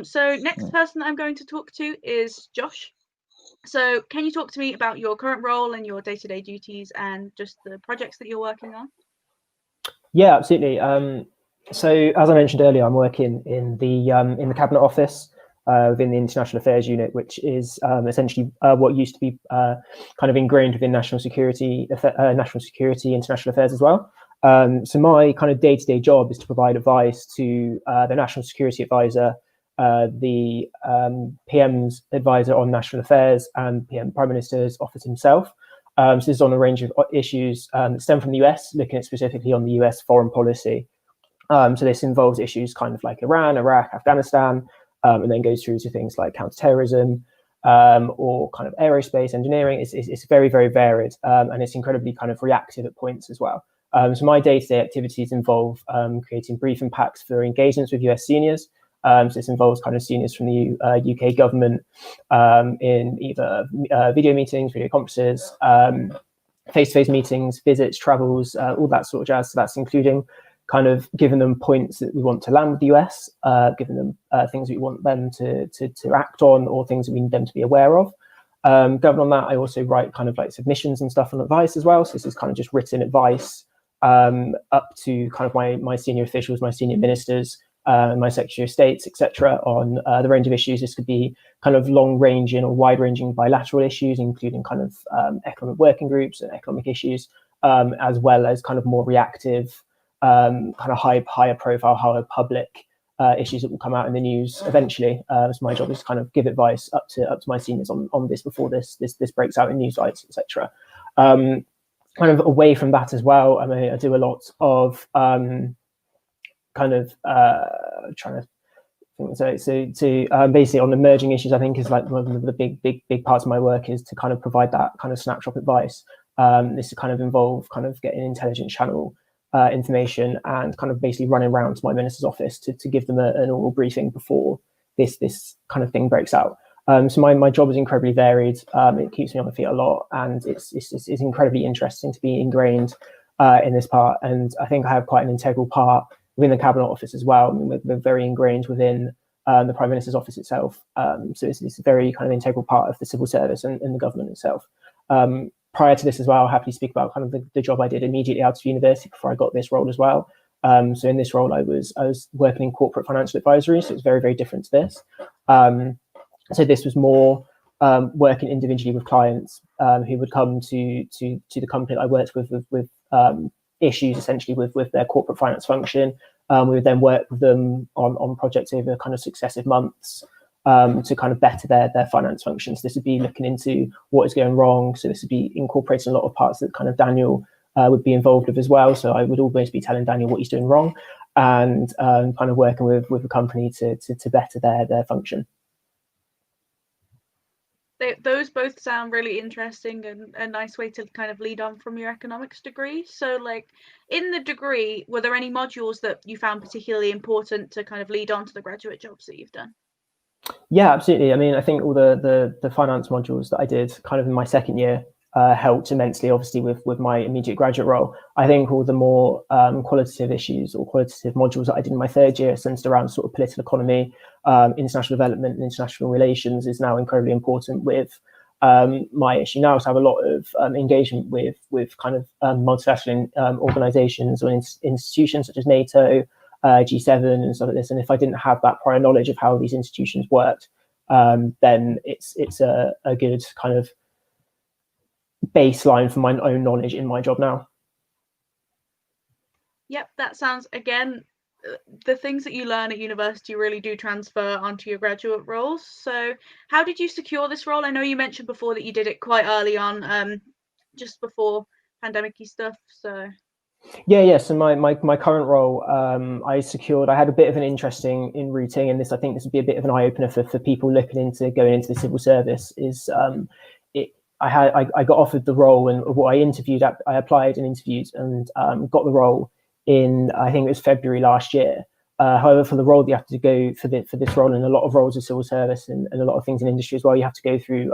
S1: So next person I'm going to talk to is Josh. So can you talk to me about your current role and your day-to-day duties and just the projects that you're working on?
S5: Yeah, absolutely. So as I mentioned earlier, I'm working in the Cabinet Office within the International Affairs Unit, which is essentially what used to be kind of ingrained within national security, international affairs as well. So my kind of day-to-day job is to provide advice to the National Security Advisor, the PM's advisor on national affairs, and PM Prime Minister's office himself. So this is on a range of issues that stem from the US, looking at specifically on the US foreign policy. So this involves issues kind of like Iran, Iraq, Afghanistan, and then goes through to things like counterterrorism or kind of aerospace engineering. It's very, very varied, and it's incredibly kind of reactive at points as well. So my day-to-day activities involve creating briefing packs for engagements with US seniors. So this involves kind of seniors from the UK government in either video meetings, video conferences, face-to-face meetings, visits, travels, all that sort of jazz. So that's including kind of giving them points that we want to land with the US, giving them things we want them to act on, or things that we need them to be aware of. Going on that, I also write kind of like submissions and stuff on advice as well. So this is kind of just written advice up to kind of my senior officials, my senior ministers, my Secretary of States, etc., on the range of issues. This could be kind of long-ranging or wide-ranging bilateral issues, including kind of economic working groups and economic issues, as well as kind of more reactive, kind of higher profile, higher public issues that will come out in the news eventually. So my job is to kind of give advice up to my seniors on this before this breaks out in news sites, etc. Kind of away from that as well, I mean, I do a lot of kind of trying to think. So basically on emerging issues, I think is like one of the big parts of my work is to kind of provide that kind of snapshot advice. This kind of involve kind of getting intelligence channel information and kind of basically running around to my minister's office to give them an oral briefing before this kind of thing breaks out. So my job is incredibly varied. It keeps me on my feet a lot, and it's incredibly interesting to be ingrained in this part. And I think I have quite an integral part within the Cabinet Office as well. I mean, we're very ingrained within the Prime Minister's office itself. So it's a very kind of integral part of the civil service and the government itself. Prior to this as well, I'll happily speak about kind of the job I did immediately out of university before I got this role as well. So in this role, I was working in corporate financial advisory, so it's very, very different to this. So this was more working individually with clients who would come to the company that I worked with issues essentially with their corporate finance function. We would then work with them on projects over kind of successive months to kind of better their finance functions. This would be looking into what is going wrong. So this would be incorporating a lot of parts that kind of Daniel would be involved with as well. So I would always be telling Daniel what he's doing wrong and kind of working with the company to better their function.
S1: Those both sound really interesting and a nice way to kind of lead on from your economics degree. So like in the degree, were there any modules that you found particularly important to kind of lead on to the graduate jobs that you've done?
S5: Yeah, absolutely. I mean, I think all the finance modules that I did kind of in my second year helped immensely, obviously, with my immediate graduate role. I think all the more qualitative issues or qualitative modules that I did in my third year, centered around sort of political economy, international development, and international relations, is now incredibly important with my issue now. To have a lot of engagement with kind of multilateral organizations or institutions such as NATO, G7 and stuff like this. And if I didn't have that prior knowledge of how these institutions worked, then it's a good kind of baseline for my own knowledge in my job now.
S1: Yep, that sounds, again, the things that you learn at university really do transfer onto your graduate roles. So how did you secure this role? I know you mentioned before that you did it quite early on, just before pandemic-y stuff. So
S5: yeah. So my current role, I had a bit of an interest in routing, and I think this would be a bit of an eye opener for people looking into going into the civil service. I got offered the role, and what I applied and interviewed and got the role in, I think it was February last year. However, for the role that you have to go for this role, and a lot of roles of civil service and a lot of things in industry as well, you have to go through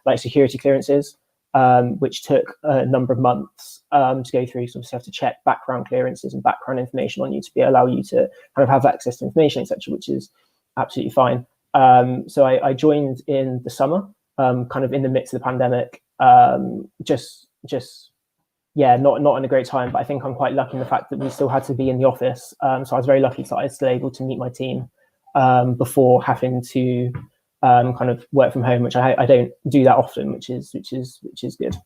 S5: like security clearances, which took a number of months to go through. So obviously you have to check background clearances and background information on you to allow you to kind of have access to information, etc., which is absolutely fine. So I joined in the summer, kind of in the midst of the pandemic, not in a great time, but I think I'm quite lucky in the fact that we still had to be in the office. So I was very lucky that I was still able to meet my team before having to kind of work from home, which I don't do that often, which is good.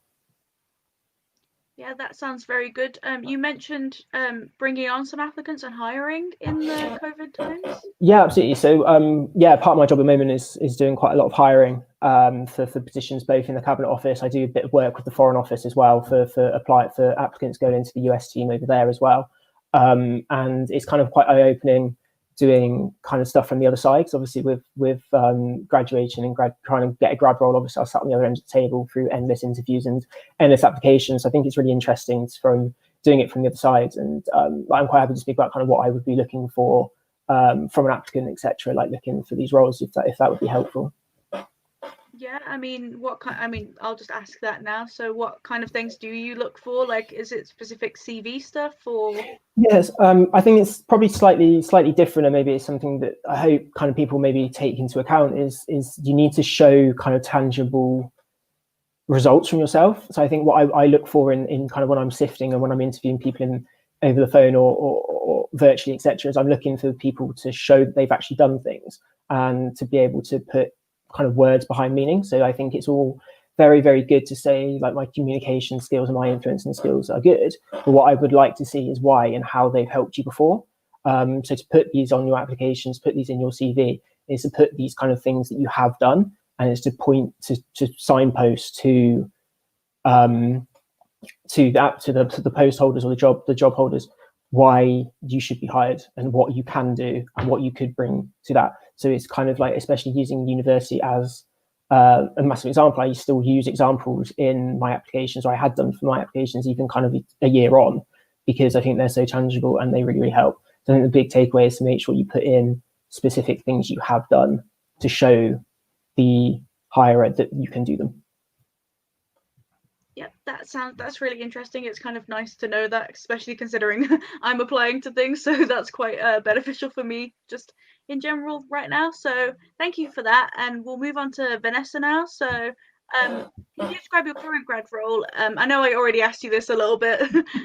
S1: yeah, that sounds very good. You mentioned bringing on some applicants and hiring in the COVID times.
S5: Yeah, absolutely. So part of my job at the moment is doing quite a lot of hiring for positions both in the Cabinet Office. I do a bit of work with the Foreign Office as well for applicants going into the US team over there as well. And it's kind of quite eye-opening doing kind of stuff from the other side, because obviously with graduation and trying to get a grad role, obviously I sat on the other end of the table through endless interviews and endless applications. I think it's really interesting from doing it from the other side, and I'm quite happy to speak about kind of what I would be looking for from an applicant, etc., like looking for these roles, if that would be helpful.
S1: Yeah, I mean, I'll just ask that now. So what kind of things do you look for? Like, is it specific CV stuff or?
S5: Yes, I think it's probably slightly different, and maybe it's something that I hope kind of people maybe take into account is you need to show kind of tangible results from yourself. So I think what I look for in kind of when I'm sifting and when I'm interviewing people over the phone or virtually, etc., is I'm looking for people to show that they've actually done things and to be able to put kind of words behind meaning. So I think it's all very, very good to say like my communication skills and my influencing skills are good, but what I would like to see is why and how they've helped you before. So to put these on your applications, put these in your CV, is to put these kind of things that you have done, and it's to point to signpost to the post holders or the job holders why you should be hired and what you can do and what you could bring to that. So it's kind of like, especially using university as a massive example, I still use examples in my applications, or I had them for my applications even kind of a year on, because I think they're so tangible and they really, really help. So I think the big takeaway is to make sure you put in specific things you have done to show the higher ed that you can do them.
S1: Yeah, that's really interesting. It's kind of nice to know that, especially considering I'm applying to things, so that's quite beneficial for me just in general right now. So thank you for that, and we'll move on to Vanessa now. So can you describe your current grad role? I know I already asked you this a little bit.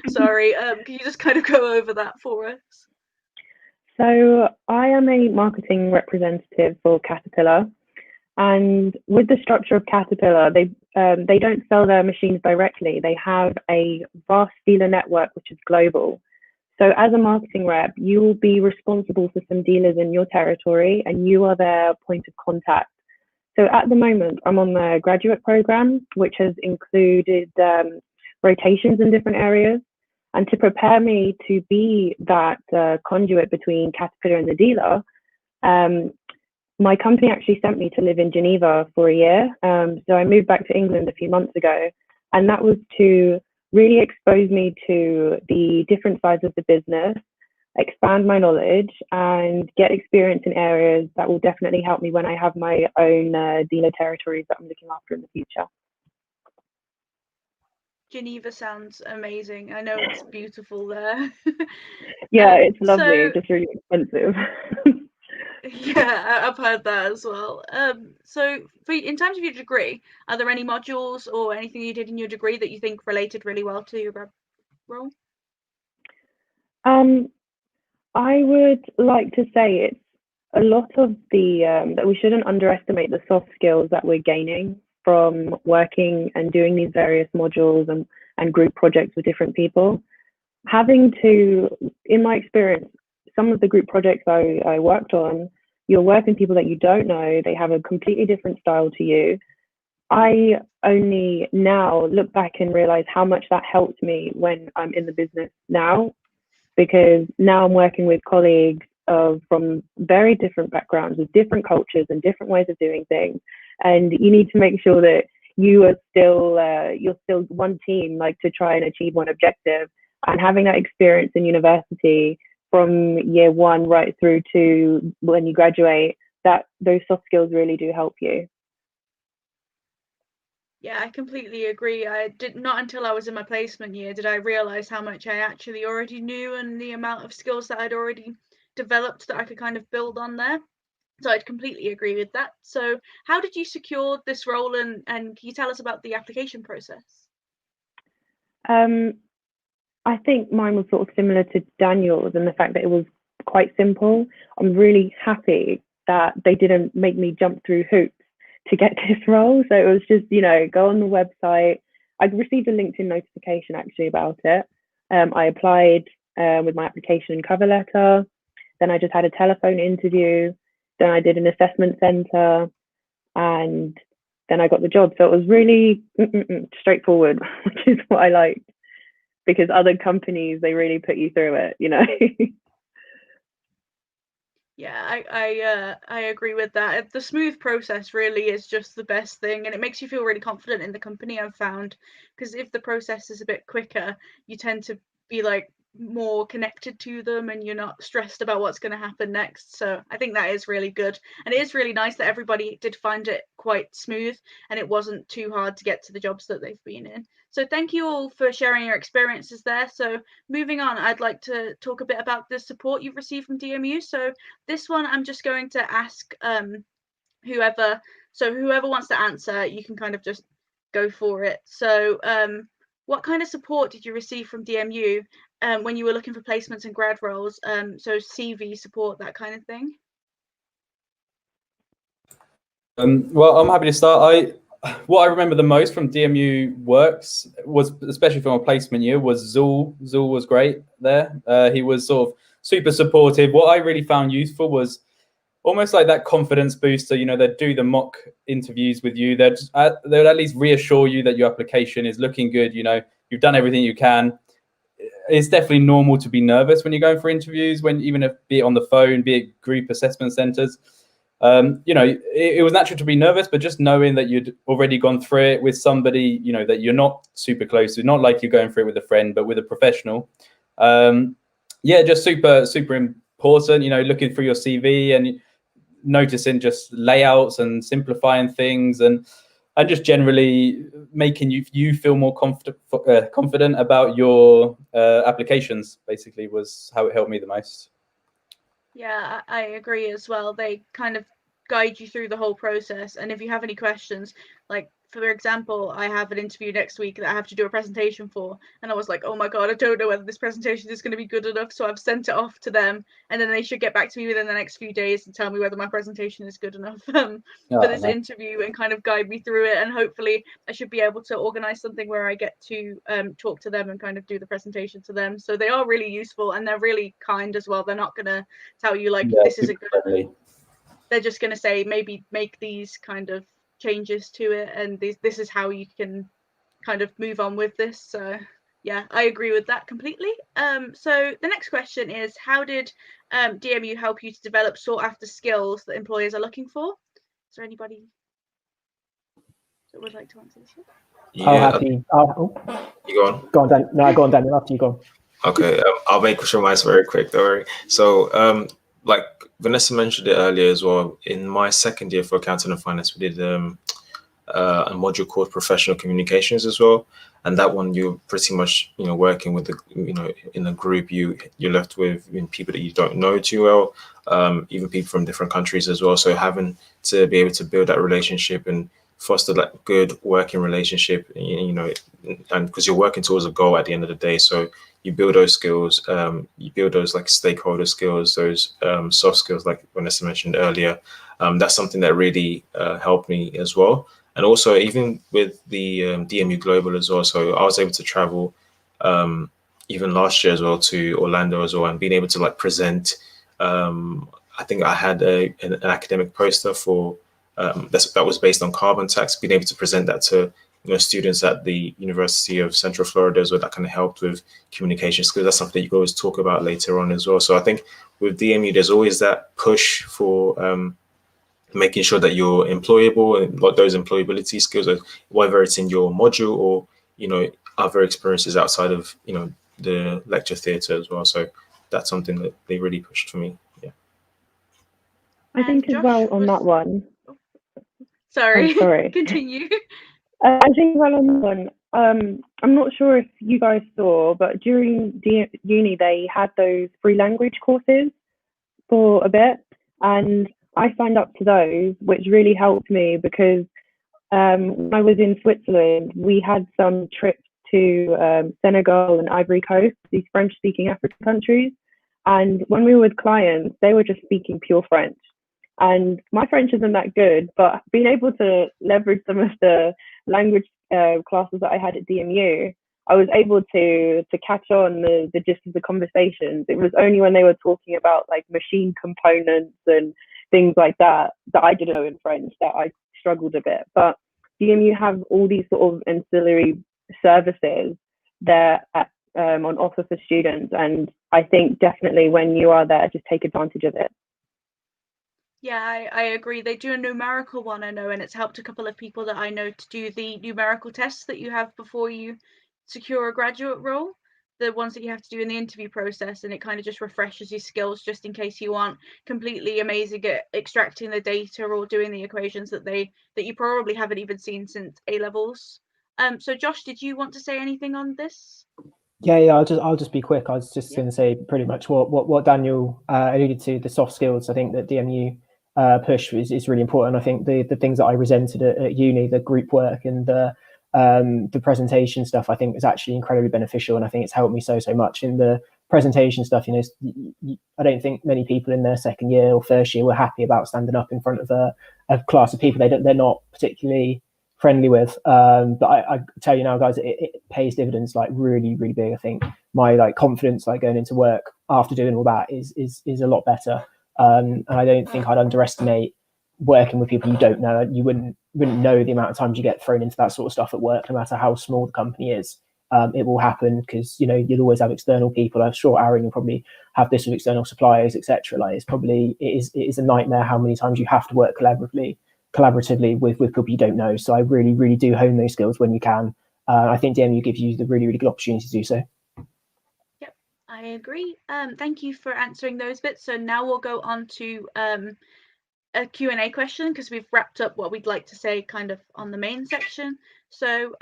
S1: Sorry. Can you just kind of go over that for us?
S4: So I am a marketing representative for Caterpillar. And with the structure of Caterpillar, they don't sell their machines directly. They have a vast dealer network, which is global. So as a marketing rep, you will be responsible for some dealers in your territory, and you are their point of contact. So at the moment, I'm on the graduate program, which has included rotations in different areas. And to prepare me to be that conduit between Caterpillar and the dealer, my company actually sent me to live in Geneva for a year. So I moved back to England a few months ago, and that was to really expose me to the different sides of the business, expand my knowledge, and get experience in areas that will definitely help me when I have my own dealer territories that I'm looking after in the future.
S1: Geneva sounds amazing. I know it's beautiful there.
S4: Yeah, it's lovely,
S1: So
S4: just really expensive.
S1: yeah, I've heard that as well. So in terms of your degree, are there any modules or anything you did in your degree that you think related really well to your grad role?
S4: I would like to say it's a lot of the that we shouldn't underestimate the soft skills that we're gaining from working and doing these various modules and group projects with different people. Having to, in my experience, some of the group projects I worked on, you're working with people that you don't know, they have a completely different style to you. I only now look back and realize how much that helped me when I'm in the business now, because now I'm working with colleagues from very different backgrounds with different cultures and different ways of doing things. And you need to make sure that you are still, you're still one team, like to try and achieve one objective. And having that experience in university from year one right through to when you graduate, that those soft skills really do help you.
S1: Yeah, I completely agree. I did not until I was in my placement year did I realize how much I actually already knew and the amount of skills that I'd already developed that I could kind of build on there. So I'd completely agree with that. So how did you secure this role, and can you tell us about the application process?
S4: I think mine was sort of similar to Daniel's in the fact that it was quite simple. I'm really happy that they didn't make me jump through hoops to get this role. So it was just, go on the website. I received a LinkedIn notification actually about it. I applied with my application and cover letter. Then I just had a telephone interview. Then I did an assessment center, and then I got the job. So it was really straightforward, which is what I liked, because other companies, they really put you through it.
S1: Yeah, I agree with that. The smooth process really is just the best thing, and it makes you feel really confident in the company, I've found, because if the process is a bit quicker, you tend to be like more connected to them and you're not stressed about what's going to happen next. So I think that is really good, and it is really nice that everybody did find it quite smooth and it wasn't too hard to get to the jobs that they've been in. So thank you all for sharing your experiences there. So moving on, I'd like to talk a bit about the support you've received from DMU. So this one I'm just going to ask whoever wants to answer, you can kind of just go for it. So what kind of support did you receive from DMU when you were looking for placements and grad roles? So CV support, that kind of thing.
S3: Well, I'm happy to start. What I remember the most from DMU Works was, especially from a placement year, was Zul. Zul was great there. He was sort of super supportive. What I really found useful was almost like that confidence booster. They'd do the mock interviews with you. They'd at least reassure you that your application is looking good. You've done everything you can. It's definitely normal to be nervous when you're going for interviews, even if, be it on the phone, be it group assessment centers. It was natural to be nervous, but just knowing that you'd already gone through it with somebody, that you're not super close to, not like you're going through it with a friend, but with a professional. Just super, super important, looking through your CV and noticing just layouts and simplifying things and just generally making you feel more confident about your applications, basically, was how it helped me the most.
S1: Yeah, I agree as well. They kind of guide you through the whole process. And if you have any questions, like, for example, I have an interview next week that I have to do a presentation for. And I was like, oh my God, I don't know whether this presentation is going to be good enough. So I've sent it off to them. And then they should get back to me within the next few days and tell me whether my presentation is good enough for this interview, and kind of guide me through it. And hopefully I should be able to organize something where I get to talk to them and kind of do the presentation to them. So they are really useful, and they're really kind as well. They're not going to tell you like, this is a good one. They're just going to say, maybe make these kind of changes to it, and this is how you can kind of move on with this. So yeah, I agree with that completely. So the next question is, how did DMU help you to develop sought after skills that employers are looking for? Is there anybody that would like to answer this one?
S2: Yeah,
S5: You go on.
S2: Go on.
S5: No, go on, Daniel. After you go.
S2: Okay, I'll make sure mine's very quick. Don't worry. So, like Vanessa mentioned it earlier as well. In my second year for accounting and finance, we did a module called professional communications as well, and that one you're pretty much working with the in a group. You're left with people that you don't know too well, even people from different countries as well. So having to be able to build that relationship and foster that good working relationship, and because you're working towards a goal at the end of the day, so you build those skills, you build those like stakeholder skills, those soft skills like Vanessa mentioned earlier. That's something that really helped me as well. And also even with the DMU Global as well. So I was able to travel even last year as well to Orlando as well, and being able to like present. I think I had an academic poster for that was based on carbon tax. Being able to present that to students at the University of Central Florida as well, that kind of helped with communication skills. That's something that you can always talk about later on as well. So I think with DMU, there's always that push for making sure that you're employable and got those employability skills, whether it's in your module or other experiences outside of the lecture theatre as well. So that's something that they really pushed for me. Yeah.
S4: I think as well on that one.
S1: Sorry.
S4: Sorry.
S1: Continue.
S4: I think well on that one. I'm not sure if you guys saw, but during uni they had those free language courses for a bit, and I signed up to those, which really helped me because when I was in Switzerland, we had some trips to Senegal and Ivory Coast, these French-speaking African countries. And when we were with clients, they were just speaking pure French. And my French isn't that good, but being able to leverage some of the language classes that I had at DMU, I was able to catch on the gist of the conversations. It was only when they were talking about like machine components and things like that I didn't know in French that I struggled a bit. But DMU have all these sort of ancillary services there on offer for students, and I think definitely when you are there, just take advantage of it.
S1: Yeah, I agree. They do a numerical one, I know, and it's helped a couple of people that I know to do the numerical tests that you have before you secure a graduate role, the ones that you have to do in the interview process, and it kind of just refreshes your skills just in case you aren't completely amazing at extracting the data or doing the equations that you probably haven't even seen since A levels. So Josh, did you want to say anything on this?
S5: Yeah, I'll just be quick. I was just going to say pretty much what Daniel alluded to, the soft skills. I think that DMU push is really important. I think the things that I presented at uni, the group work and the presentation stuff, I think is actually incredibly beneficial, and I think it's helped me so much in the presentation stuff. I don't think many people in their second year or first year were happy about standing up in front of a class of people they're not particularly friendly with, but I tell you now, guys, it pays dividends like really big. I think my like confidence like going into work after doing all that is a lot better, and I don't think I'd underestimate working with people you don't know. You wouldn't know the amount of times you get thrown into that sort of stuff at work, no matter how small the company is. It will happen because you'll always have external people. I'm sure Aaron, you'll probably have this with external suppliers, etc. Like it is a nightmare how many times you have to work collaboratively with people you don't know. So I really do hone those skills when you can. I think DMU gives you the really good opportunity to do so.
S1: Yep, I agree. Thank you for answering those bits. So now we'll go on to a Q&A question, because we've wrapped up what we'd like to say kind of on the main section. So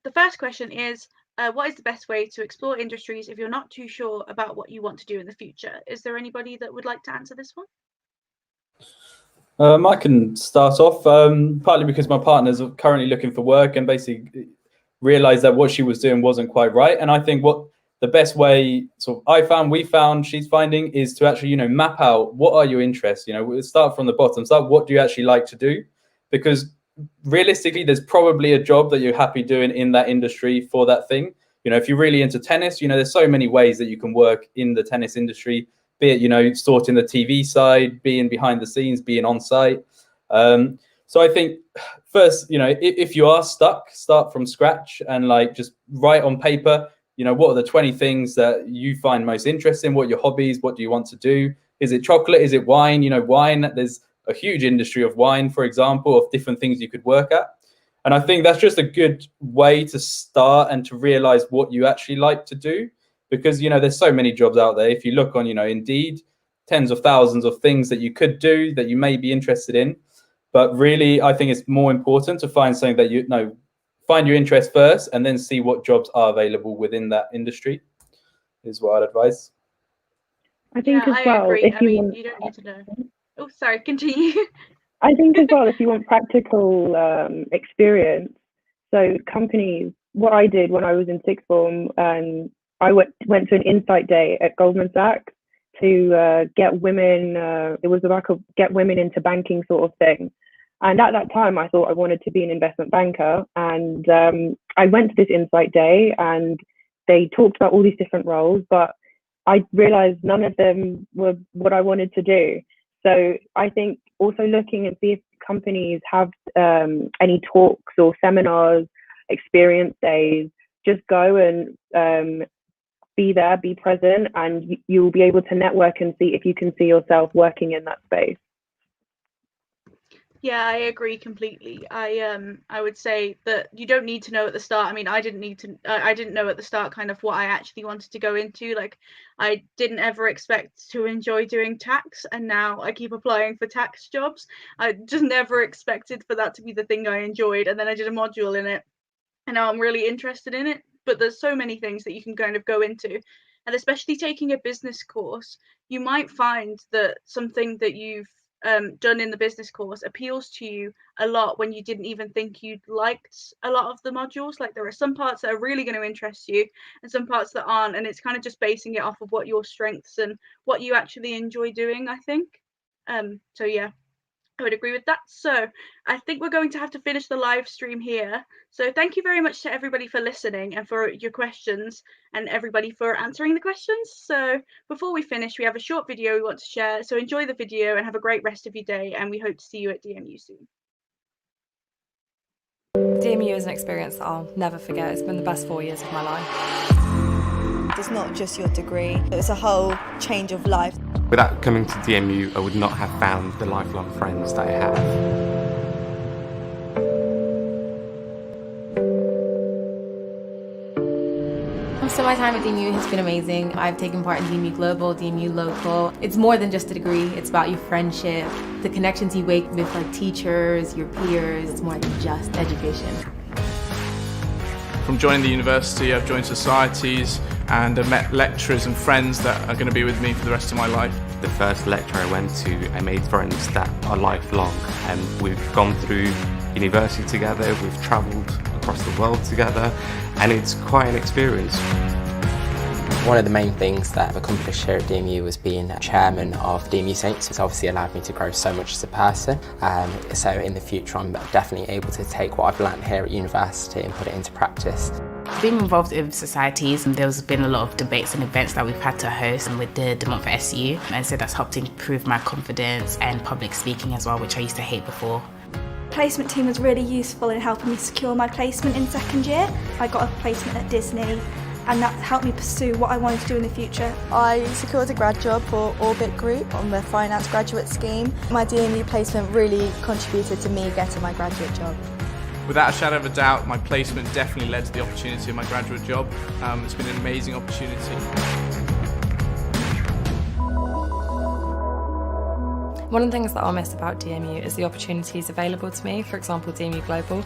S1: the first question is, what is the best way to explore industries if you're not too sure about what you want to do in the future? Is there anybody that would like to answer this one?
S3: I can start off, partly because my partner's currently looking for work and basically realized that what she was doing wasn't quite right. And I think what the best way, so we found, she's finding, is to actually, map out what are your interests. We'll start from the bottom. Start, what do you actually like to do? Because realistically, there's probably a job that you're happy doing in that industry for that thing. If you're really into tennis, there's so many ways that you can work in the tennis industry, be it, sorting the TV side, being behind the scenes, being on site. So I think first, if you are stuck, start from scratch and like just write on paper, what are the 20 things that you find most interesting? What are your hobbies? What do you want to do? Is it chocolate? Is it wine? Wine, there's a huge industry of wine, for example, of different things you could work at. And I think that's just a good way to start and to realize what you actually like to do, because, you know, there's so many jobs out there. If you look on, you know, Indeed, tens of thousands of things that you could do that you may be interested in. But really, I think it's more important to find something that, you know, find your interest first and then see what jobs are available within that industry is what I'd advise.
S4: I think
S1: Yeah,
S4: as
S1: I
S4: well,
S1: agree.
S4: if
S1: I
S4: you
S1: mean,
S4: want,
S1: you don't need to know. Oh, sorry, continue.
S4: I think as well, if you want practical experience, so companies, what I did when I was in sixth form, I went to an insight day at Goldman Sachs to get women, it was like a get women into banking sort of thing. And at that time, I thought I wanted to be an investment banker. And I went to this insight day and they talked about all these different roles, but I realized none of them were what I wanted to do. So I think also looking and see if companies have any talks or seminars, experience days, just go and be there, be present, and you'll be able to network and see if you can see yourself working in that space.
S1: Yeah, I agree completely. I would say that you don't need to know at the start. I mean, I didn't know at the start kind of what I actually wanted to go into. Like, I didn't ever expect to enjoy doing tax, and now I keep applying for tax jobs. I just never expected for that to be the thing I enjoyed, and then I did a module in it, and now I'm really interested in it. But there's so many things that you can kind of go into, and especially taking a business course, you might find that something that you've done in the business course appeals to you a lot when you didn't even think you'd liked a lot of the modules. Like, there are some parts that are really going to interest you and some parts that aren't, and it's kind of just basing it off of what your strengths and what you actually enjoy doing, I think. So yeah, I would agree with that. So I think we're going to have to finish the live stream here. So thank you very much to everybody for listening and for your questions, and everybody for answering the questions. So before we finish, we have a short video we want to share. So enjoy the video and have a great rest of your day. And we hope to see you at DMU soon.
S7: DMU is an experience that I'll never forget. It's been the best 4 years of my life.
S8: It's not just your degree, it's a whole change of life.
S9: Without coming to DMU, I would not have found the lifelong friends that I have.
S10: So my time at DMU has been amazing. I've taken part in DMU Global, DMU Local. It's more than just a degree, it's about your friendship, the connections you make with like teachers, your peers. It's more than just education.
S11: From joining the university, I've joined societies and I've met lecturers and friends that are going to be with me for the rest of my life.
S9: The first lecture I went to, I made friends that are lifelong, and we've gone through university together, we've travelled across the world together, and it's quite an experience.
S12: One of the main things that I've accomplished here at DMU was being chairman of DMU Saints. It's obviously allowed me to grow so much as a person. So in the future, I'm definitely able to take what I've learned here at university and put it into practice.
S13: Being involved in societies, and there's been a lot of debates and events that we've had to host, and with the month for SU, and so that's helped improve my confidence and public speaking as well, which I used to hate before.
S14: Placement team was really useful in helping me secure my placement in second year. I got a placement at Disney, and that helped me pursue what I wanted to do in the future.
S8: I secured a grad job for Orbit Group on the finance graduate scheme. My DMU placement really contributed to me getting my graduate job.
S11: Without a shadow of a doubt, my placement definitely led to the opportunity of my graduate job. It's been an amazing opportunity.
S7: One of the things that I'll miss about DMU is the opportunities available to me, for example DMU Global.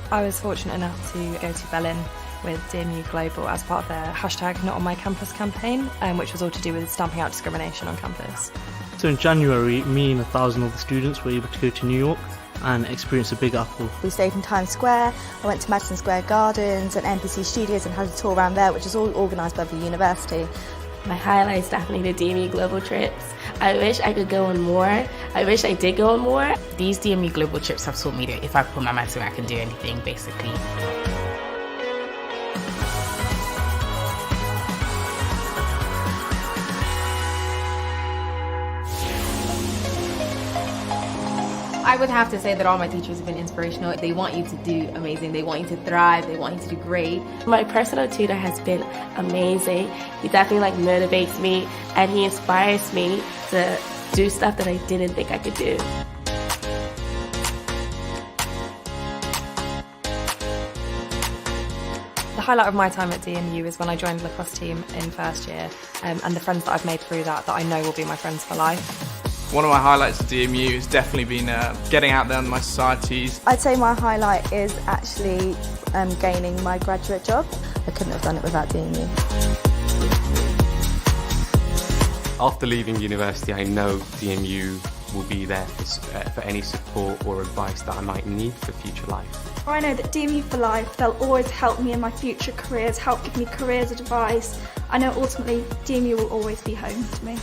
S7: I was fortunate enough to go to Berlin with DMU Global as part of their hashtag Not On My Campus campaign, which was all to do with stamping out discrimination on campus.
S15: So in January, me and 1,000 other students were able to go to New York and experience the Big Apple.
S8: We stayed in Times Square, I went to Madison Square Gardens and NBC Studios and had a tour around there, which is all organised by the university.
S16: My highlight's definitely the DMU Global trips. I wish I could go on more. I wish I did go on more.
S13: These DMU Global trips have taught me that if I put my mind to it, I can do anything, basically.
S10: I would have to say that all my teachers have been inspirational. They want you to do amazing. They want you to thrive. They want you to do great.
S16: My personal tutor has been amazing. He definitely motivates me, and he inspires me to do stuff that I didn't think I could do.
S7: highlight of my time at DMU is when I joined the lacrosse team in first year, and the friends that I've made through that I know will be my friends for life.
S11: One of my highlights at DMU has definitely been getting out there in my societies.
S8: I'd say my highlight is actually gaining my graduate job. I couldn't have done it without DMU.
S9: After leaving university, I know DMU will be there for any support or advice that I might need for future life.
S14: I know that DMU for life, they'll always help me in my future careers, help give me careers advice. I know ultimately DMU will always be home to me.